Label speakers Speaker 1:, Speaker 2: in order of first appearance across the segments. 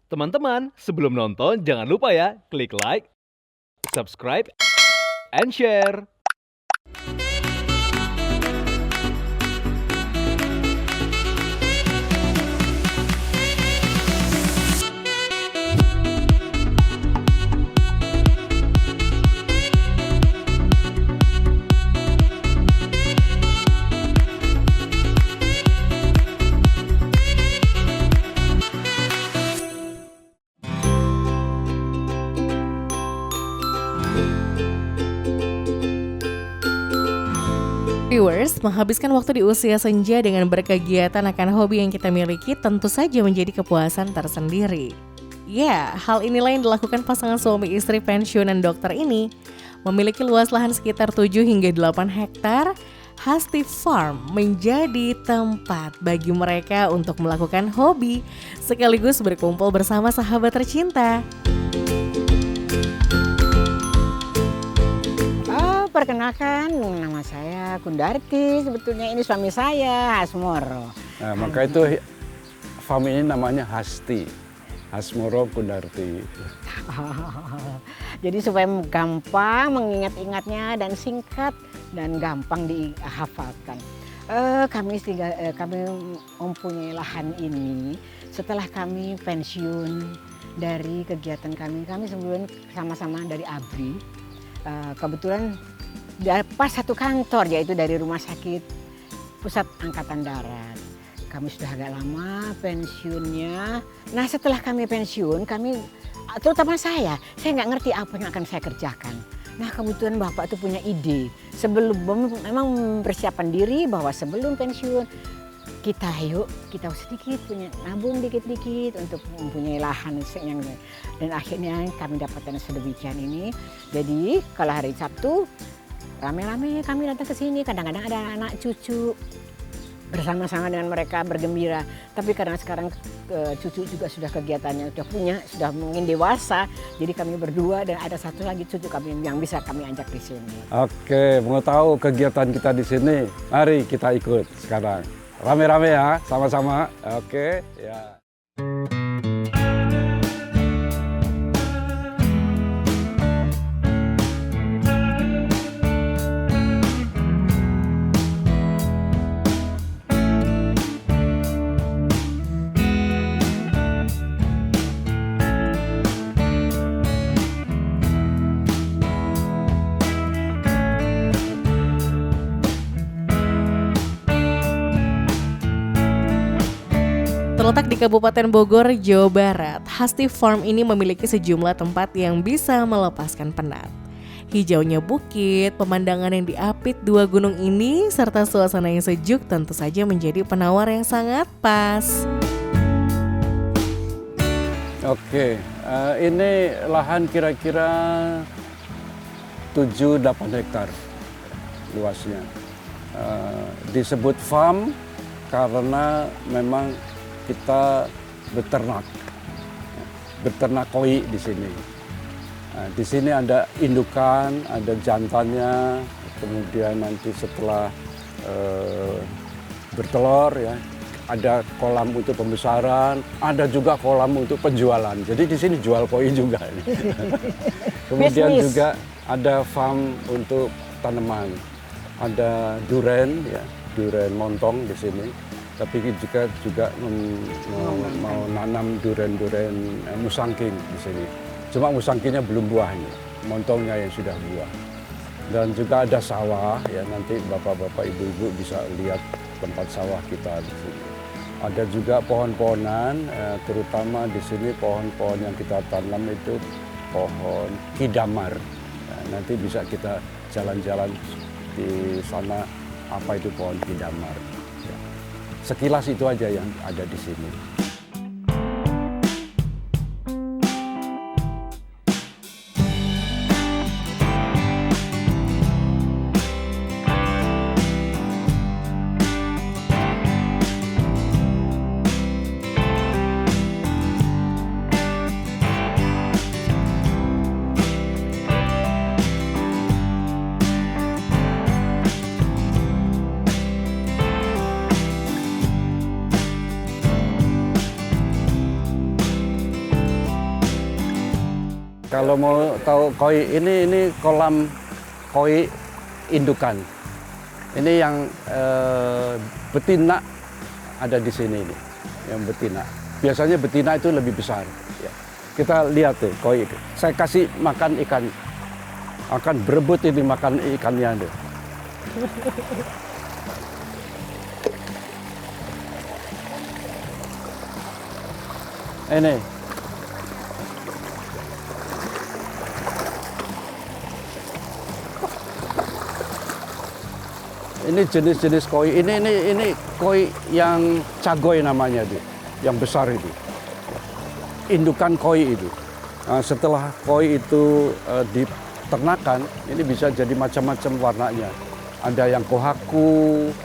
Speaker 1: Teman-teman, sebelum nonton jangan lupa ya, klik like, subscribe, and share.
Speaker 2: Viewers, menghabiskan waktu di usia senja dengan berkegiatan akan hobi yang kita miliki tentu saja menjadi kepuasan tersendiri. Ya, hal inilah yang dilakukan pasangan suami istri pensiunan dokter ini. Memiliki luas lahan sekitar 7 hingga 8 hektar, Hasti Farm menjadi tempat bagi mereka untuk melakukan hobi sekaligus berkumpul bersama sahabat tercinta.
Speaker 3: Perkenalkan, nama saya Kundarti, sebetulnya ini suami saya, Hasmoro.
Speaker 4: Nah, maka itu farm ini namanya Hasti, Hasmoro Kundarti.
Speaker 3: Jadi supaya gampang mengingat-ingatnya dan singkat dan gampang dihafalkan. Kami mempunyai lahan ini setelah kami pensiun dari kegiatan kami. Kami sebelum sama-sama dari ABRI. Kebetulan pas satu kantor, yaitu dari Rumah Sakit Pusat Angkatan Darat. Kami sudah agak lama pensiunnya. Nah, setelah kami pensiun, terutama saya nggak ngerti apa yang akan saya kerjakan. Nah, kebetulan Bapak itu punya ide. Memang mempersiapkan diri bahwa sebelum pensiun, kita sedikit punya nabung dikit-dikit untuk mempunyai lahan yang, dan akhirnya kami dapatkan sedemikian ini. Jadi kalau hari Sabtu rame-rame kami datang ke sini, kadang-kadang ada anak cucu bersama-sama dengan mereka bergembira. Tapi karena sekarang cucu juga sudah kegiatannya sudah mungkin dewasa, jadi kami berdua dan ada satu lagi cucu kami yang bisa kami ajak di sini.
Speaker 4: Oke, mau tahu kegiatan kita di sini? Mari kita ikut sekarang. Rame-rame ya, sama-sama. Oke, ya.
Speaker 2: Terletak di Kabupaten Bogor, Jawa Barat, Hasti Farm ini memiliki sejumlah tempat yang bisa melepaskan penat. Hijaunya bukit, pemandangan yang diapit dua gunung ini, serta suasana yang sejuk tentu saja menjadi penawar yang sangat pas.
Speaker 4: Oke, ini lahan kira-kira 7-8 hektar luasnya. Disebut farm karena memang kita beternak koi di sini. Nah, di sini ada indukan, ada jantannya, kemudian nanti setelah bertelur ya, ada kolam untuk pembesaran, ada juga kolam untuk penjualan. Jadi di sini jual koi juga. Kemudian juga ada farm untuk tanaman, ada duren ya, duren montong di sini. Tapi juga mau nanam duren-duren musangking di sini. Cuma musangkingnya belum buahnya, montongnya yang sudah buah. Dan juga ada sawah, ya nanti bapak-bapak, ibu-ibu bisa lihat tempat sawah kita di sini. Ada juga pohon-pohonan, terutama di sini pohon-pohon yang kita tanam itu pohon kidamar. Nanti bisa kita jalan-jalan di sana, apa itu pohon kidamar. Sekilas itu aja yang ada di sini. Kalau mau tahu koi ini kolam koi indukan. Ini yang betina ada di sini ini, yang betina. Biasanya betina itu lebih besar. Ya. Kita lihat tuh koi itu. Saya kasih makan ikan, akan berebut ini makan ikannya tuh. Ini. Ini jenis-jenis koi. Ini koi yang cagoy namanya itu, yang besar itu. Indukan koi itu. Nah, setelah koi itu diternakan, ini bisa jadi macam-macam warnanya. Ada yang kohaku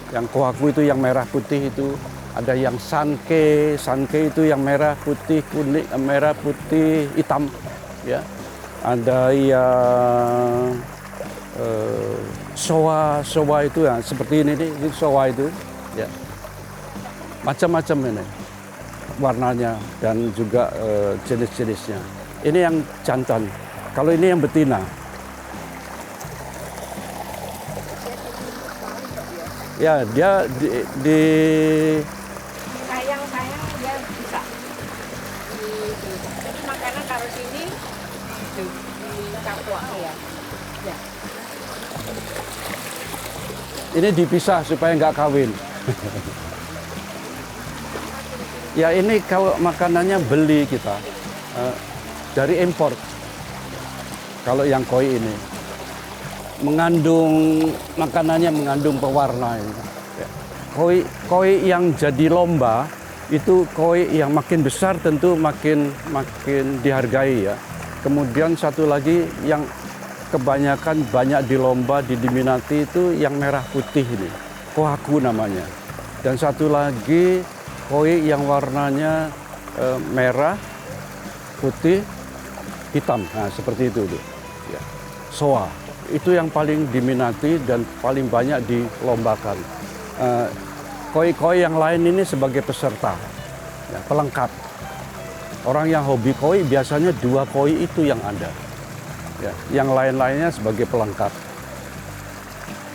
Speaker 4: itu yang merah putih itu. Ada yang sanke itu yang merah putih kuning, merah putih hitam, ya. Ada yang soa itu ya seperti ini soa itu, ya. Macam-macam ini warnanya dan juga jenis-jenisnya. Ini yang jantan, kalau ini yang betina. Ya, dia di
Speaker 3: sayang dia bisa jadi makanan taruh sini di kapwa ya.
Speaker 4: ini dipisah supaya nggak kawin. Ya ini kalau makanannya beli kita dari impor. Kalau yang koi ini makanannya mengandung pewarna ini. Koi yang jadi lomba itu koi yang makin besar tentu makin dihargai ya. Kemudian satu lagi yang kebanyakan banyak di lomba diminati itu yang merah putih ini, kohaku namanya. Dan satu lagi koi yang warnanya merah, putih, hitam. Nah seperti itu tuh. Ya. Soa itu yang paling diminati dan paling banyak dilombakan. Koi-koi yang lain ini sebagai peserta, ya, pelengkap. Orang yang hobi koi biasanya 2 koi itu yang ada. Ya, yang lain-lainnya sebagai pelengkap.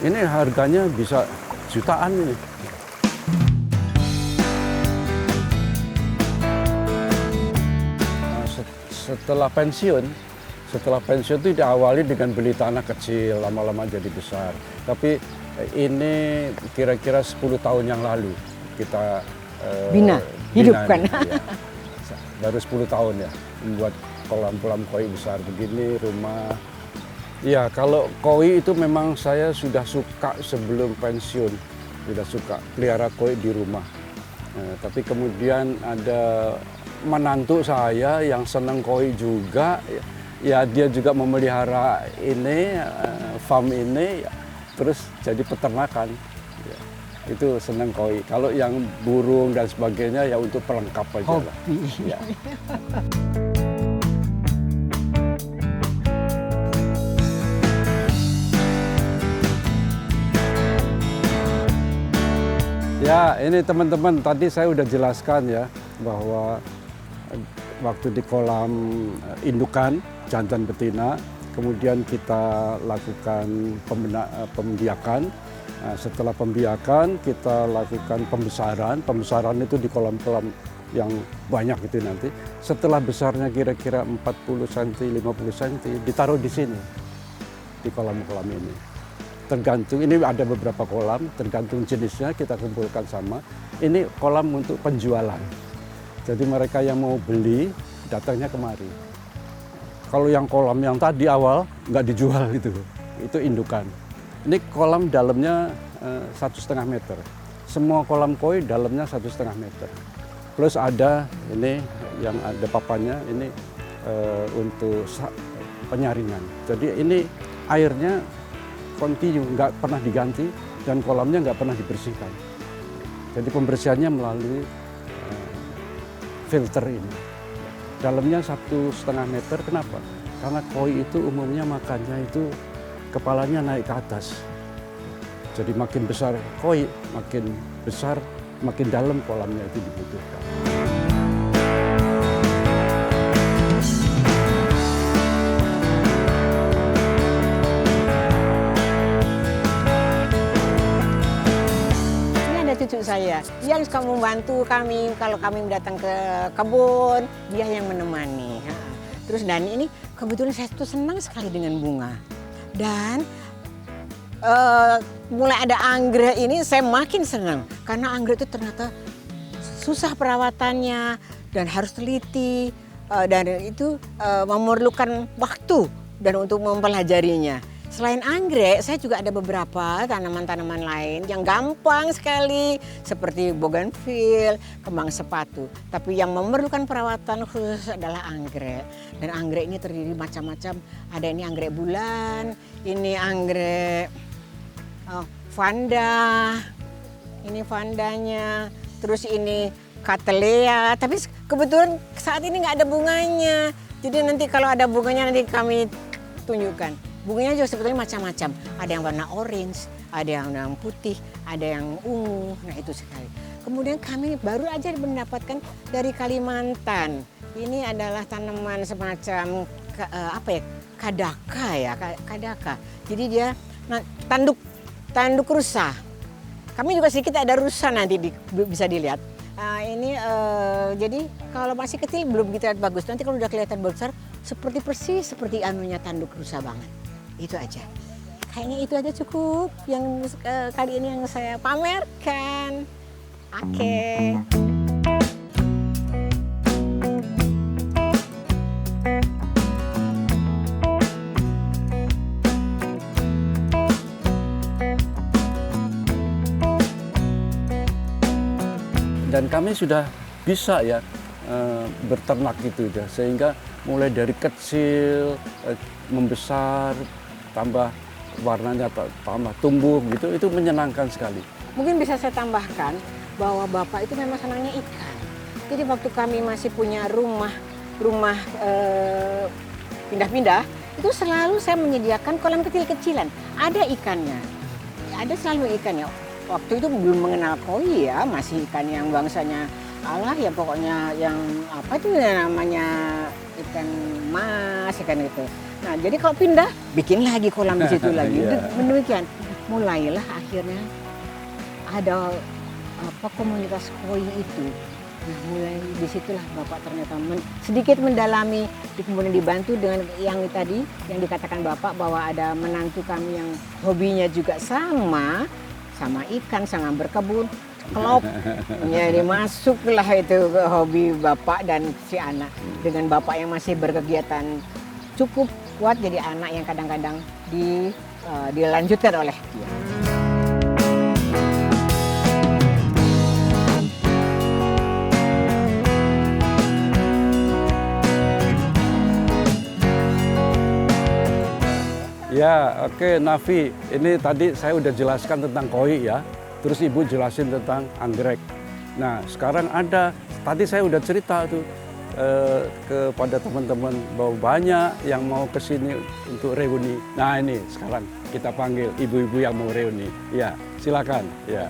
Speaker 4: Ini harganya bisa jutaan ini. Setelah pensiun itu diawali dengan beli tanah kecil, lama-lama jadi besar. Tapi ini kira-kira 10 tahun yang lalu kita
Speaker 3: hidupkan.
Speaker 4: Ya. Baru 10 tahun ya, membuat kolam-kolam koi besar begini, rumah. Ya kalau koi itu memang saya sudah suka sebelum pensiun, sudah suka pelihara koi di rumah. Tapi kemudian ada menantu saya yang senang koi juga, ya dia juga memelihara ini, farm ini, ya, terus jadi peternakan. Ya, itu senang koi. Kalau yang burung dan sebagainya ya untuk pelengkap aja lah. Ya. Ya, ini teman-teman tadi saya udah jelaskan ya bahwa waktu di kolam indukan jantan betina, kemudian kita lakukan pembiakan. Nah, setelah pembiakan kita lakukan pembesaran. Pembesaran itu di kolam-kolam yang banyak itu nanti. Setelah besarnya kira-kira 40 cm, 50 cm ditaruh di sini di kolam-kolam ini. Tergantung, ini ada beberapa kolam, tergantung jenisnya kita kumpulkan sama. Ini kolam untuk penjualan. Jadi mereka yang mau beli datangnya kemari. Kalau yang kolam yang tadi awal nggak dijual itu indukan. Ini kolam dalamnya 1,5 meter. Semua kolam koi dalamnya 1,5 meter. Plus ada ini yang ada papannya ini untuk penyaringan. Jadi ini airnya kontinu, nggak pernah diganti dan kolamnya nggak pernah dibersihkan. Jadi pembersihannya melalui filter ini. Dalamnya 1,5 meter, kenapa? Karena koi itu umumnya makannya itu kepalanya naik ke atas. Jadi makin besar koi, makin besar, makin dalam kolamnya itu dibutuhkan.
Speaker 3: saya. Dia yang suka membantu kami kalau kami datang ke kebun, dia yang menemani. Terus dan ini kebetulan saya tuh senang sekali dengan bunga. Dan mulai ada anggrek ini saya makin senang karena anggrek itu ternyata susah perawatannya dan harus teliti dan itu memerlukan waktu dan untuk mempelajarinya. Selain anggrek, saya juga ada beberapa tanaman-tanaman lain yang gampang sekali seperti bougainville, kembang sepatu. Tapi yang memerlukan perawatan khusus adalah anggrek. Dan anggrek ini terdiri macam-macam. Ada ini anggrek bulan, ini anggrek vanda, ini vandanya, terus ini cattleya. Tapi kebetulan saat ini nggak ada bunganya. Jadi nanti kalau ada bunganya nanti kami tunjukkan. Bunganya juga sebetulnya macam-macam. Ada yang warna orange, ada yang warna putih, ada yang ungu. Nah itu sekali. Kemudian kami baru aja mendapatkan dari Kalimantan. Ini adalah tanaman semacam kadaka ya, kadaka. Jadi dia tanduk rusa. Kami juga sedikit ada rusa nanti bisa dilihat. Ini jadi kalau masih kecil belum kita lihat bagus. Nanti kalau udah kelihatan besar persis seperti anunya tanduk rusa banget. Itu aja. Kayaknya itu aja cukup yang kali ini yang saya pamerkan. Oke.
Speaker 4: Dan kami sudah bisa ya berternak gitu ya, sehingga mulai dari kecil membesar, tambah warnanya tambah tumbuh gitu, itu menyenangkan sekali.
Speaker 3: Mungkin bisa saya tambahkan bahwa Bapak itu memang senangnya ikan. Jadi waktu kami masih punya rumah pindah-pindah, itu selalu saya menyediakan kolam kecil-kecilan. Ada ikannya, ada selalu ikannya. Waktu itu belum mengenal koi ya, masih ikan yang bangsanya Allah ya pokoknya yang apa itu namanya ikan mas, ikan itu. Nah jadi kalau pindah bikin lagi kolam di situ lagi. Demikian mulailah akhirnya ada komunitas koi itu. Nah mulai disitulah Bapak ternyata sedikit mendalami, kemudian dibantu dengan yang tadi yang dikatakan Bapak bahwa ada menantu kami yang hobinya juga sama ikan, sama berkebun. Klop, jadi masuklah itu ke hobi Bapak dan si anak. Dengan Bapak yang masih berkegiatan cukup kuat, jadi anak yang kadang-kadang dilanjutkan oleh dia.
Speaker 4: Ya, oke Nafi, ini tadi saya udah jelaskan tentang koi ya. Terus Ibu jelasin tentang anggrek. Nah sekarang tadi saya udah cerita tuh kepada teman-teman bahwa banyak yang mau ke sini untuk reuni. Nah ini sekarang kita panggil ibu-ibu yang mau reuni. Ya silakan. Ya.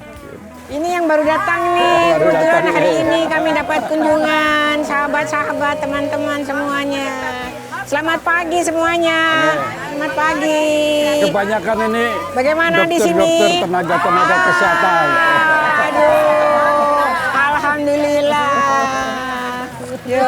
Speaker 3: Ini yang baru datang nih, kebetulan hari ini kami dapat kunjungan sahabat-sahabat, teman-teman semuanya. Selamat pagi semuanya. Selamat pagi.
Speaker 4: Kebanyakan ini
Speaker 3: bagaimana di sini?
Speaker 4: Dokter, tenaga kesehatan.
Speaker 3: Aduh, alhamdulillah. Yo.